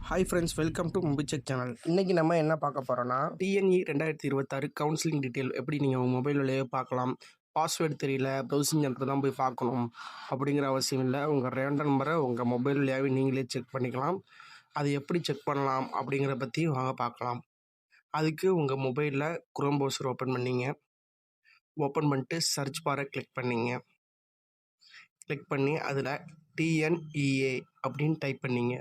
Hi friends, welcome to Mobicheck channel. இன்றைக்கி நம்ம என்ன பார்க்க போகிறோன்னா, டிஎன்இ 2026 கவுன்சிலிங் டீட்டெயில் எப்படி நீங்கள் உங்கள் மொபைல்லையே பார்க்கலாம். பாஸ்வேர்டு தெரியல, ப்ரௌசிங் சென்டர் தான் போய் பார்க்கணும் அப்படிங்கிற அவசியம் இல்லை. உங்கள் ரேண்டம் நம்பரை உங்கள் மொபைல்லையாவே நீங்களே செக் பண்ணிக்கலாம். அது எப்படி செக் பண்ணலாம் அப்படிங்கிற பற்றி வாங்க பார்க்கலாம். அதுக்கு உங்கள் மொபைலில் குரோம் ப்ரௌசர் ஓப்பன் பண்ணிங்க. ஓப்பன் பண்ணிட்டு சர்ச் பாரை கிளிக் பண்ணிங்க. கிளிக் பண்ணி அதில் டிஎன்இஏ அப்படின்னு டைப் பண்ணிங்க.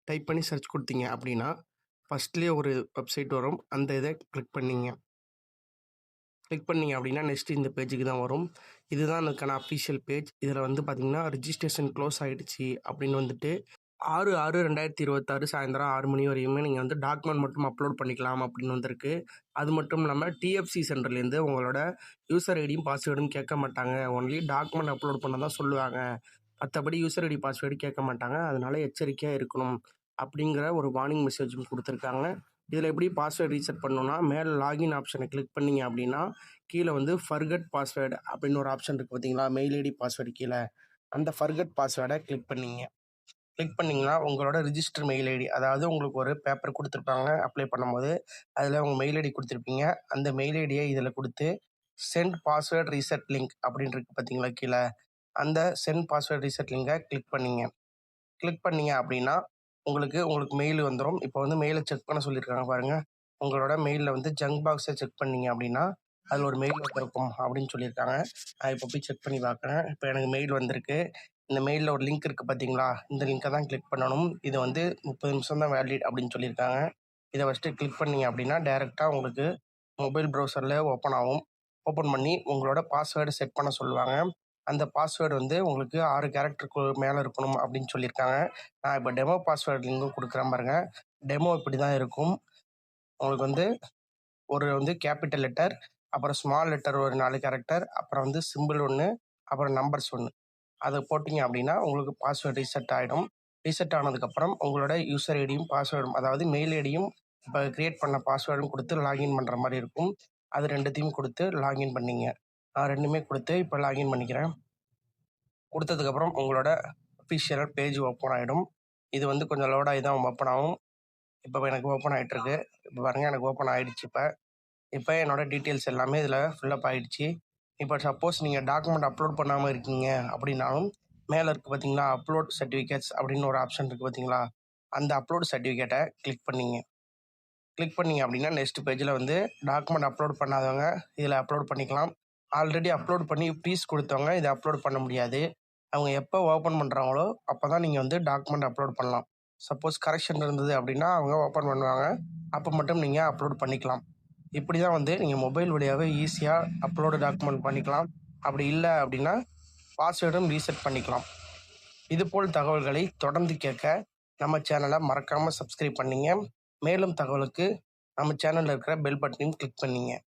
டைப் பண்ணி சர்ச் கொடுத்தீங்க அப்படின்னா ஃபஸ்ட்லேயே ஒரு வெப்சைட் வரும். அந்த இதை கிளிக் பண்ணிங்க. கிளிக் பண்ணிங்க அப்படின்னா நெக்ஸ்ட்டு இந்த பேஜுக்கு தான் வரும். இதுதான் அதுக்கான அஃபிஷியல் பேஜ். இதில் வந்து பார்த்திங்கன்னா ரிஜிஸ்ட்ரேஷன் க்ளோஸ் ஆகிடுச்சு அப்படின்னு வந்துட்டு 6/6/2026 சாயந்தரம் 6 மணி வரையுமே நீங்கள் வந்து டாக்குமெண்ட் மட்டும் அப்லோட் பண்ணிக்கலாம் அப்படின்னு வந்திருக்கு. அது மட்டும் இல்லாமல் டிஎஃப்சி சென்டர்லேருந்து உங்களோட யூசர் ஐடியும் பாஸ்வேர்டும் கேட்க மாட்டாங்க. ஒன்லி டாக்குமெண்ட் அப்லோட் பண்ண தான் சொல்லுவாங்க. மற்றபடி யூசர் ஐடி பாஸ்வேர்டு கேட்க மாட்டாங்க. அதனால எச்சரிக்கையாக இருக்கணும் அப்படிங்கிற ஒரு வார்னிங் மெசேஜும் கொடுத்துருக்காங்க. இதில் எப்படி பாஸ்வேர்டு ரீசெட் பண்ணணும்னா, மேலே லாகின் ஆப்ஷனை கிளிக் பண்ணிங்க அப்படின்னா கீழே வந்து ஃபர்கட் பாஸ்வேர்டு அப்படின்னு ஒரு ஆப்ஷன் இருக்குது பார்த்தீங்களா, மெயில் ஐடி பாஸ்வேர்டு கீழே. அந்த ஃபர்கட் பாஸ்வேர்டை கிளிக் பண்ணிங்க. கிளிக் பண்ணிங்கன்னா உங்களோட ரிஜிஸ்டர் மெயில் ஐடி, அதாவது உங்களுக்கு ஒரு பேப்பர் கொடுத்துருப்பாங்க அப்ளை பண்ணும்போது, அதில் உங்கள் மெயில் ஐடி கொடுத்துருப்பீங்க. அந்த மெயில் ஐடியை இதில் கொடுத்து சென்ட் பாஸ்வேர்ட் ரீசெட் லிங்க் அப்படின்னு இருக்குது பார்த்தீங்களா கீழே, அந்த சென்ட் பாஸ்வேர்ட் ரீசெட் லிங்கை கிளிக் பண்ணிங்க. கிளிக் பண்ணிங்க அப்படின்னா உங்களுக்கு மெயில் வந்துடும். இப்போ வந்து மெயிலை செக் பண்ண சொல்லியிருக்காங்க பாருங்கள். உங்களோட மெயிலில் வந்து ஜங்க் பாக்ஸை செக் பண்ணிங்க அப்படின்னா அதில் ஒரு மெயில் வந்திருக்கும் அப்படின்னு சொல்லியிருக்காங்க. நான் இப்போ போய் செக் பண்ணி பார்க்குறேன். இப்போ எனக்கு மெயில் வந்திருக்கு. இந்த மெயிலில் ஒரு லிங்க் இருக்குது பார்த்தீங்களா, இந்த லிங்கை தான் கிளிக் பண்ணணும். இது வந்து 30 நிமிஷம் தான் வேலிட் அப்படின்னு சொல்லியிருக்காங்க. இதை ஃபஸ்ட்டு கிளிக் பண்ணிங்க அப்படின்னா டேரெக்டாக உங்களுக்கு மொபைல் ப்ரௌசரில் ஓப்பன் ஆகும். ஓப்பன் பண்ணி உங்களோட பாஸ்வேர்டு செட் பண்ண சொல்லுவாங்க. அந்த பாஸ்வேர்டு வந்து உங்களுக்கு 6 கேரக்டருக்கு மேலே இருக்கணும் அப்படின்னு சொல்லியிருக்காங்க. நான் இப்போ டெமோ பாஸ்வேர்டு லிங்கும் கொடுக்குறேன் பாருங்க. டெமோ இப்படி தான் இருக்கும். உங்களுக்கு வந்து ஒரு வந்து கேபிட்டல் லெட்டர், அப்புறம் ஸ்மால் லெட்டர் ஒரு 4 கேரக்டர், அப்புறம் வந்து சிம்பிள் 1, அப்புறம் நம்பர்ஸ் 1. அதை போட்டிங்க அப்படின்னா உங்களுக்கு பாஸ்வேர்டு ரீசெட் ஆகிடும். ரீசெட் ஆனதுக்கப்புறம் உங்களோட யூசர் ஐடியும் பாஸ்வேர்டும், அதாவது மெயில் ஐடியும் இப்போ க்ரியேட் பண்ண பாஸ்வேர்டும் கொடுத்து லாகின் பண்ணுற மாதிரி இருக்கும். அது ரெண்டுத்தையும் கொடுத்து லாகின் பண்ணிங்க. நான் ரெண்டுமே கொடுத்து இப்போ லாகின் பண்ணிக்கிறேன். கொடுத்ததுக்கப்புறம் உங்களோட அஃபிஷியல் பேஜ் ஓப்பன் ஆகிடும். இது வந்து கொஞ்சம் லோட் ஆகி தான் ஓப்பன் ஆகும். இப்போ எனக்கு ஓப்பன் ஆகிட்டுருக்கு. இப்போ பாருங்கள், எனக்கு ஓப்பன் ஆகிடுச்சு. இப்போ என்னோடய டீட்டெயில்ஸ் எல்லாமே இதில் ஃபில்லப் ஆகிடுச்சு. இப்போ சப்போஸ் நீங்கள் டாக்குமெண்ட் அப்லோட் பண்ணாமல் இருக்கீங்க அப்படின்னாலும் மேலே இருக்குது பார்த்தீங்களா, அப்லோட் சர்டிஃபிகேட்ஸ் அப்படின்னு ஒரு ஆப்ஷன் இருக்குது பார்த்தீங்களா, அந்த அப்லோட் சர்டிஃபிகேட்டை கிளிக் பண்ணிங்க. கிளிக் பண்ணிங்க அப்படின்னா நெக்ஸ்ட் பேஜில் வந்து டாக்குமெண்ட் அப்லோட் பண்ணாதவங்க இதில் அப்லோட் பண்ணிக்கலாம். ஆல்ரெடி அப்லோட் பண்ணி ப்ளீஸ் கொடுத்தவங்க இதை அப்லோட் பண்ண முடியாது. அவங்க எப்போ ஓப்பன் பண்ணுறாங்களோ அப்போ தான் நீங்கள் வந்து டாக்குமெண்ட் அப்லோட் பண்ணலாம். சப்போஸ் கரெக்ஷன் இருந்தது அப்படின்னா அவங்க ஓப்பன் பண்ணுவாங்க, அப்போ மட்டும் நீங்கள் அப்லோட் பண்ணிக்கலாம். இப்படி தான் வந்து நீங்கள் மொபைல் வழியாகவே ஈஸியாக அப்லோடு டாக்குமெண்ட் பண்ணிக்கலாம். அப்படி இல்லை அப்படின்னா பாஸ்வேர்டும் ரீசெட் பண்ணிக்கலாம். இதுபோல் தகவல்களை தொடர்ந்து கேட்க நம்ம சேனலை மறக்காமல் சப்ஸ்கிரைப் பண்ணிங்க. மேலும் தகவலுக்கு நம்ம சேனலில் இருக்கிற பெல் பட்டனையும் கிளிக் பண்ணிங்க.